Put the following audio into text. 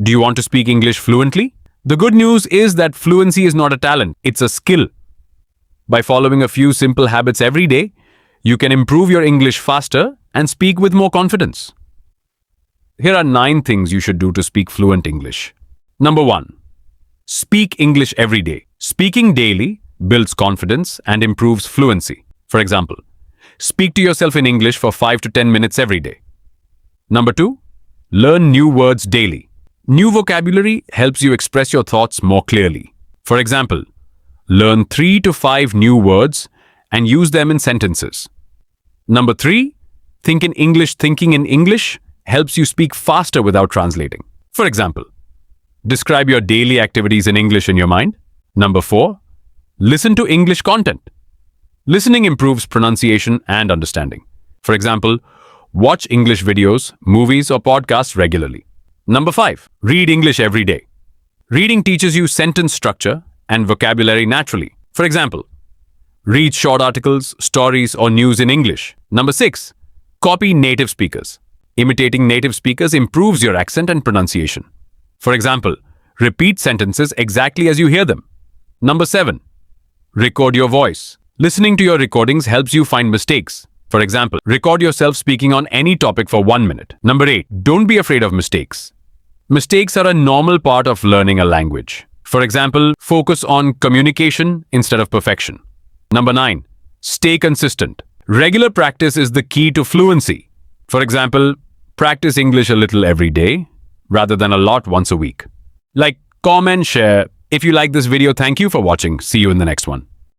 Do you want to speak English fluently? The good news is that fluency is not a talent, it's a skill. By following a few simple habits every day, you can improve your English faster and speak with more confidence. Here are 9 things you should do to speak fluent English. Number 1. Speak English every day. Speaking daily builds confidence and improves fluency. For example, speak to yourself in English for 5 to 10 minutes every day. Number 2. Learn new words daily. New vocabulary helps you express your thoughts more clearly. For example, learn 3 to 5 new words and use them in sentences. Number 3. Think in English. Thinking in English helps you speak faster without translating. For example, describe your daily activities in English in your mind. Number 4. Listen to English content. Listening improves pronunciation and understanding. For example, watch English videos, movies, or podcasts regularly. Number 5. Read English every day. Reading teaches you sentence structure and vocabulary naturally. For example, read short articles, stories, or news in English. Number 6. Copy native speakers. Imitating native speakers improves your accent and pronunciation. For example, repeat sentences exactly as you hear them. Number 7. Record your voice. Listening to your recordings helps you find mistakes. For example, record yourself speaking on any topic for 1 minute. Number 8. Don't be afraid of mistakes. Mistakes are a normal part of learning a language. For example, focus on communication instead of perfection. Number 9. Stay consistent. Regular practice is the key to fluency. For example, practice English a little every day rather than a lot once a week. Like, comment, share. If you like this video, thank you for watching. See you in the next one.